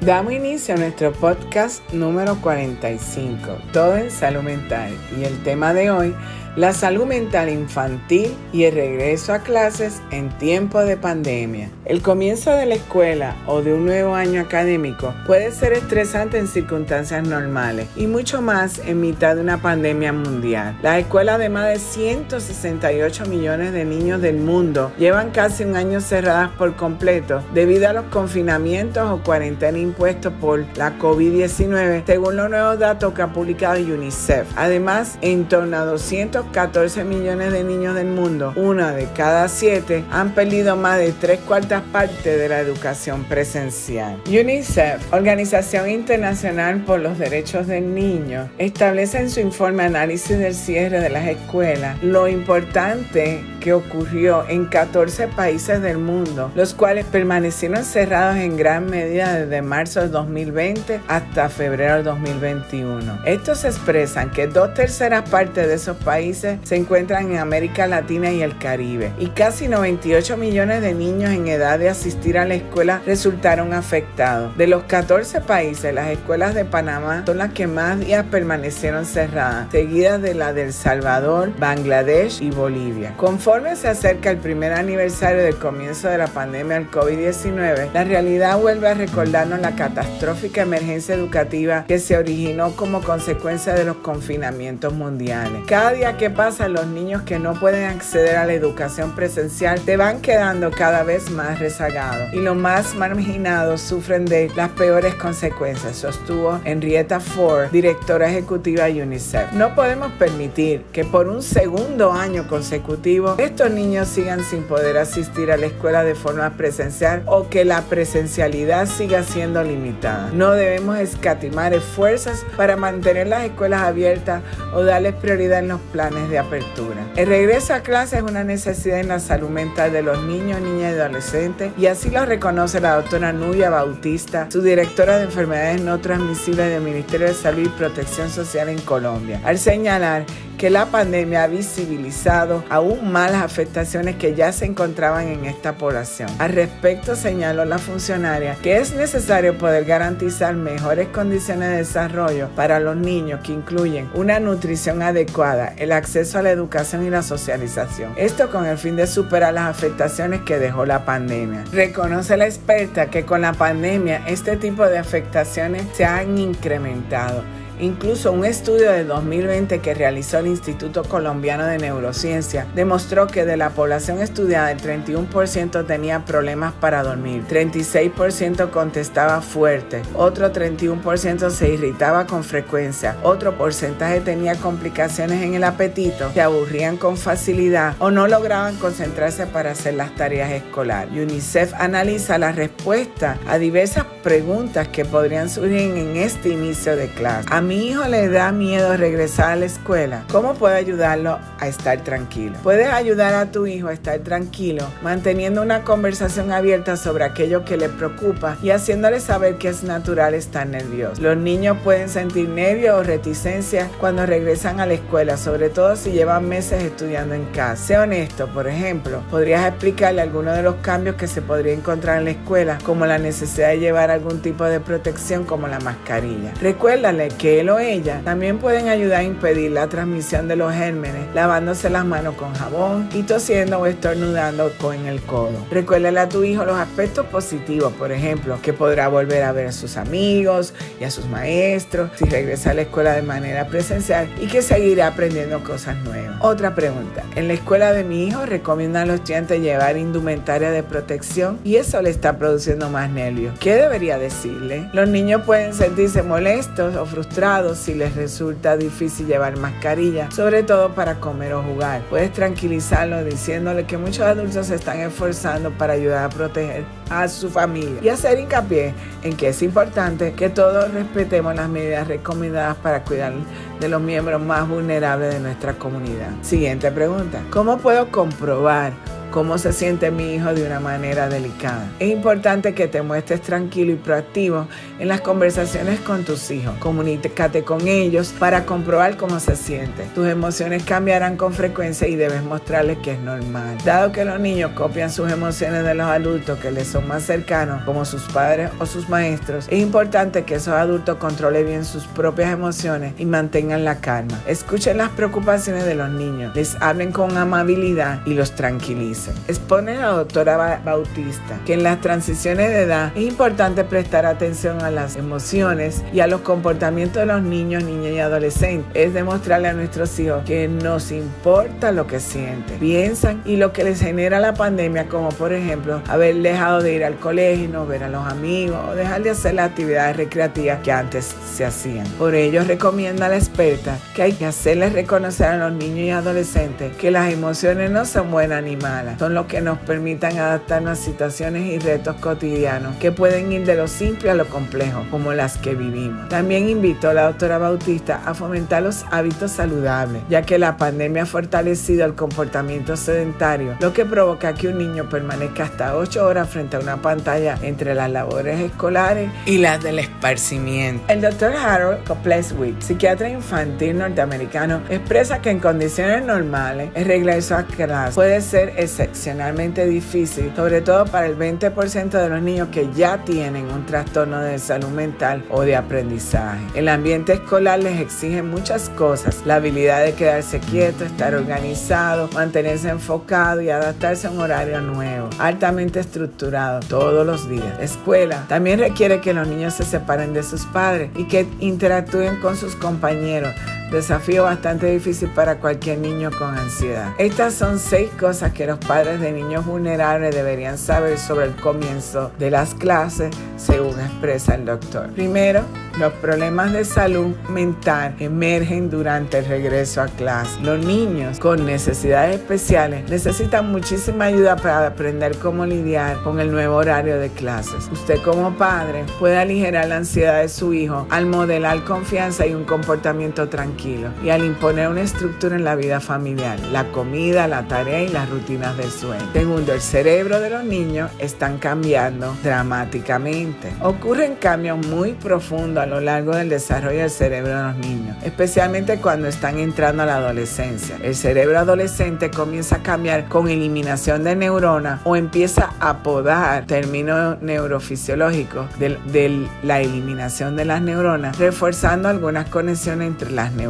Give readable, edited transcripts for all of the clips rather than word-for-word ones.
Damos inicio a nuestro podcast número 45, Todo en Salud Mental, y el tema de hoy, la salud mental infantil y el regreso a clases en tiempo de pandemia. El comienzo de la escuela o de un nuevo año académico puede ser estresante en circunstancias normales y mucho más en mitad de una pandemia mundial. Las escuelas de más de 168 millones de niños del mundo llevan casi un año cerradas por completo debido a los confinamientos o cuarentena impuestos por la COVID-19, según los nuevos datos que ha publicado UNICEF. Además, en torno a 214 millones de niños del mundo, 1 de cada 7, han perdido más de 3/4 partes de la educación presencial. UNICEF, Organización Internacional por los Derechos del Niño, establece en su informe Análisis del cierre de las escuelas lo importante que ocurrió en 14 países del mundo, los cuales permanecieron cerrados en gran medida desde marzo de 2020 hasta febrero de 2021. Estos expresan que 2/3 partes de esos países se encuentran en América Latina y el Caribe, y casi 98 millones de niños en edad de asistir a la escuela resultaron afectados. De los 14 países, las escuelas de Panamá son las que más días permanecieron cerradas, seguidas de la de El Salvador, Bangladesh y Bolivia. Conforme se acerca el primer aniversario del comienzo de la pandemia del COVID-19, la realidad vuelve a recordarnos la catastrófica emergencia educativa que se originó como consecuencia de los confinamientos mundiales. Cada día que pasa, los niños que no pueden acceder a la educación presencial se van quedando cada vez más rezagados y los más marginados sufren de las peores consecuencias, sostuvo Henrietta Ford, directora ejecutiva de UNICEF. No podemos permitir que por un segundo año consecutivo estos niños sigan sin poder asistir a la escuela de forma presencial o que la presencialidad siga siendo limitada. No debemos escatimar esfuerzos para mantener las escuelas abiertas o darles prioridad en los planes de apertura. El regreso a clase es una necesidad en la salud mental de los niños, niñas y adolescentes, y así lo reconoce la doctora Nubia Bautista, su directora de enfermedades no transmisibles del Ministerio de Salud y Protección Social en Colombia, al señalar que la pandemia ha visibilizado aún más las afectaciones que ya se encontraban en esta población. Al respecto, señaló la funcionaria que es necesario poder garantizar mejores condiciones de desarrollo para los niños, que incluyen una nutrición adecuada, el acceso a la educación y la socialización. Esto con el fin de superar las afectaciones que dejó la pandemia. Reconoce la experta que con la pandemia este tipo de afectaciones se han incrementado. Incluso un estudio de 2020 que realizó el Instituto Colombiano de Neurociencia demostró que de la población estudiada el 31% tenía problemas para dormir, 36% contestaba fuerte, otro 31% se irritaba con frecuencia, otro porcentaje tenía complicaciones en el apetito, se aburrían con facilidad o no lograban concentrarse para hacer las tareas escolares. UNICEF analiza la respuesta a diversas preguntas que podrían surgir en este inicio de clase. A mi hijo le da miedo regresar a la escuela. ¿Cómo puedo ayudarlo a estar tranquilo? Puedes ayudar a tu hijo a estar tranquilo manteniendo una conversación abierta sobre aquello que le preocupa y haciéndole saber que es natural estar nervioso. Los niños pueden sentir nervios o reticencia cuando regresan a la escuela, sobre todo si llevan meses estudiando en casa. Sé honesto, por ejemplo, podrías explicarle algunos de los cambios que se podría encontrar en la escuela, como la necesidad de llevar algún tipo de protección como la mascarilla. Recuérdale que él o ella también pueden ayudar a impedir la transmisión de los gérmenes lavándose las manos con jabón y tosiendo o estornudando con el codo. Recuérdale a tu hijo los aspectos positivos, por ejemplo, que podrá volver a ver a sus amigos y a sus maestros si regresa a la escuela de manera presencial, y que seguirá aprendiendo cosas nuevas. Otra pregunta: en la escuela de mi hijo recomiendan a los estudiantes llevar indumentaria de protección y eso le está produciendo más nervios. ¿Qué debería decirle? Los niños pueden sentirse molestos o frustrados si les resulta difícil llevar mascarilla, sobre todo para comer o jugar. Puedes tranquilizarlo diciéndole que muchos adultos se están esforzando para ayudar a proteger a su familia y hacer hincapié en que es importante que todos respetemos las medidas recomendadas para cuidar de los miembros más vulnerables de nuestra comunidad. Siguiente pregunta: ¿cómo puedo comprobar cómo se siente mi hijo de una manera delicada. Es importante que te muestres tranquilo y proactivo en las conversaciones con tus hijos. Comunícate con ellos para comprobar cómo se siente. Tus emociones cambiarán con frecuencia y debes mostrarles que es normal. Dado que los niños copian sus emociones de los adultos que les son más cercanos, como sus padres o sus maestros, es importante que esos adultos controlen bien sus propias emociones y mantengan la calma. Escuchen las preocupaciones de los niños, les hablen con amabilidad y los tranquilicen. Expone a la doctora Bautista que en las transiciones de edad es importante prestar atención a las emociones y a los comportamientos de los niños, niñas y adolescentes. Es demostrarle a nuestros hijos que nos importa lo que sienten, piensan y lo que les genera la pandemia, como por ejemplo haber dejado de ir al colegio, no ver a los amigos o dejar de hacer las actividades recreativas que antes se hacían. Por ello recomienda la experta que hay que hacerles reconocer a los niños y adolescentes que las emociones no son buenas ni malas, son lo que nos permitan adaptarnos a situaciones y retos cotidianos que pueden ir de lo simple a lo complejo, como las que vivimos. También invitó a la doctora Bautista a fomentar los hábitos saludables, ya que la pandemia ha fortalecido el comportamiento sedentario, lo que provoca que un niño permanezca hasta 8 horas frente a una pantalla entre las labores escolares y las del esparcimiento. El doctor Harold Kopleswick, psiquiatra infantil norteamericano, expresa que en condiciones normales el regreso a clase puede ser excepcionalmente difícil, sobre todo para el 20% de los niños que ya tienen un trastorno de salud mental o de aprendizaje. El ambiente escolar les exige muchas cosas: la habilidad de quedarse quieto, estar organizado, mantenerse enfocado y adaptarse a un horario nuevo, altamente estructurado todos los días. La escuela también requiere que los niños se separen de sus padres y que interactúen con sus compañeros. Desafío bastante difícil para cualquier niño con ansiedad. Estas son 6 cosas que los padres de niños vulnerables deberían saber sobre el comienzo de las clases, según expresa el doctor. Primero, los problemas de salud mental emergen durante el regreso a clase. Los niños con necesidades especiales necesitan muchísima ayuda para aprender cómo lidiar con el nuevo horario de clases. Usted como padre puede aligerar la ansiedad de su hijo al modelar confianza y un comportamiento tranquilo y al imponer una estructura en la vida familiar, la comida, la tarea y las rutinas del sueño. Segundo, el cerebro de los niños están cambiando dramáticamente. Ocurren cambios muy profundos a lo largo del desarrollo del cerebro de los niños, especialmente cuando están entrando a la adolescencia. El cerebro adolescente comienza a cambiar con eliminación de neuronas o empieza a podar, término neurofisiológico de la eliminación de las neuronas, reforzando algunas conexiones entre las neuronas.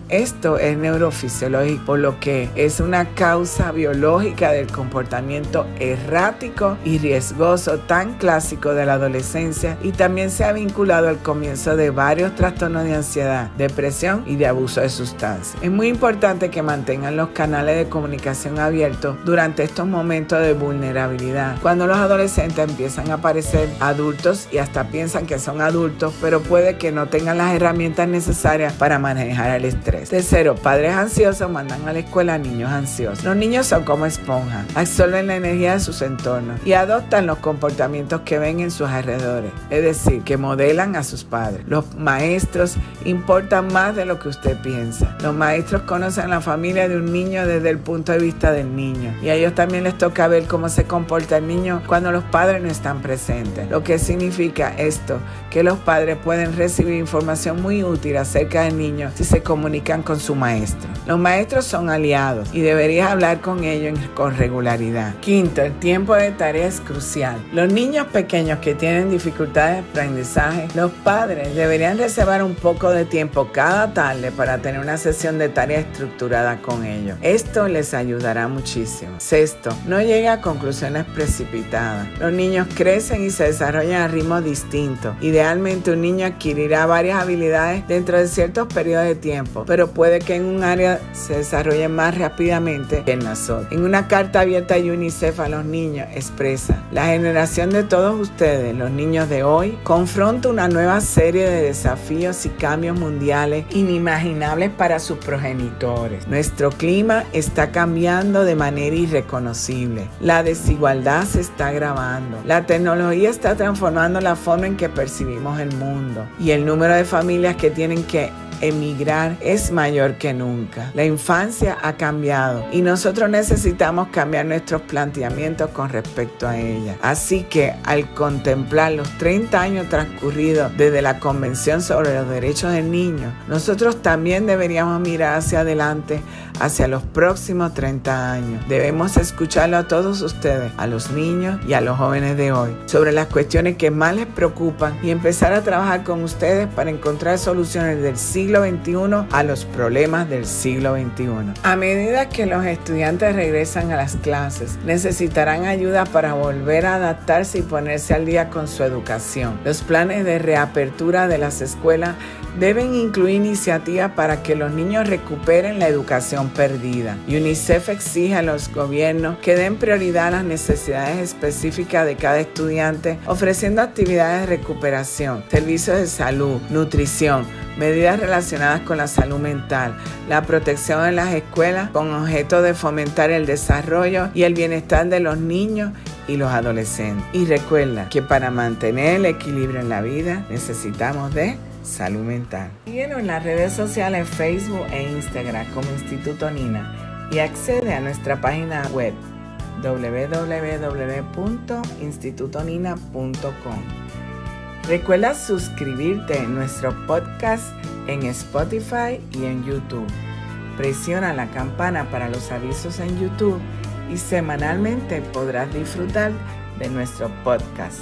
Esto es neurofisiológico, por lo que es una causa biológica del comportamiento errático y riesgoso tan clásico de la adolescencia, y también se ha vinculado al comienzo de varios trastornos de ansiedad, depresión y de abuso de sustancias. Es muy importante que mantengan los canales de comunicación abiertos durante estos momentos de vulnerabilidad, cuando los adolescentes empiezan a parecer adultos y hasta piensan que son adultos, pero puede que no tengan las herramientas necesarias para manejar el estrés. Tercero, padres ansiosos mandan a la escuela a niños ansiosos. Los niños son como esponjas, absorben la energía de sus entornos y adoptan los comportamientos que ven en sus alrededores, es decir, que modelan a sus padres. Los maestros importan más de lo que usted piensa. Los maestros conocen la familia de un niño desde el punto de vista del niño, y a ellos también les toca ver cómo se comporta el niño cuando los padres no están presentes. Lo que significa esto, que los padres pueden recibir información muy útil acerca del niño si se comunican con su maestro. Los maestros son aliados y deberías hablar con ellos con regularidad. Quinto, el tiempo de tarea es crucial. Los niños pequeños que tienen dificultades de aprendizaje, los padres deberían reservar un poco de tiempo cada tarde para tener una sesión de tarea estructurada con ellos. Esto les ayudará muchísimo. Sexto, no llegue a conclusiones precipitadas. Los niños crecen y se desarrollan a ritmos distintos. Idealmente, un niño adquirirá varias habilidades dentro de ciertos periodos de tiempo, pero puede que en un área se desarrolle más rápidamente que en las otras. En una carta abierta a UNICEF a los niños expresa: la generación de todos ustedes, los niños de hoy, confronta una nueva serie serie de desafíos y cambios mundiales inimaginables para sus progenitores. Nuestro clima está cambiando de manera irreconocible. La desigualdad se está agravando. La tecnología está transformando la forma en que percibimos el mundo. Y el número de familias que tienen que emigrar es mayor que nunca. La infancia ha cambiado y nosotros necesitamos cambiar nuestros planteamientos con respecto a ella. Así que al contemplar los 30 años transcurridos desde la Convención sobre los Derechos del Niño, nosotros también deberíamos mirar hacia adelante, hacia los próximos 30 años. Debemos escucharlo a todos ustedes, a los niños y a los jóvenes de hoy, sobre las cuestiones que más les preocupan y empezar a trabajar con ustedes para encontrar soluciones del siglo XXI a los problemas del siglo XXI. A medida que los estudiantes regresan a las clases, necesitarán ayuda para volver a adaptarse y ponerse al día con su educación. Los planes de reapertura de las escuelas deben incluir iniciativas para que los niños recuperen la educación perdida. UNICEF exige a los gobiernos que den prioridad a las necesidades específicas de cada estudiante, ofreciendo actividades de recuperación, servicios de salud, nutrición, medidas relacionadas con la salud mental, la protección en las escuelas con objeto de fomentar el desarrollo y el bienestar de los niños y los adolescentes. Y recuerda que para mantener el equilibrio en la vida necesitamos de salud mental. Síguenos en las redes sociales Facebook e Instagram como Instituto Nina y accede a nuestra página web www.institutonina.com. Recuerda suscribirte en nuestro podcast en Spotify y en YouTube. Presiona la campana para los avisos en YouTube y semanalmente podrás disfrutar de nuestro podcast.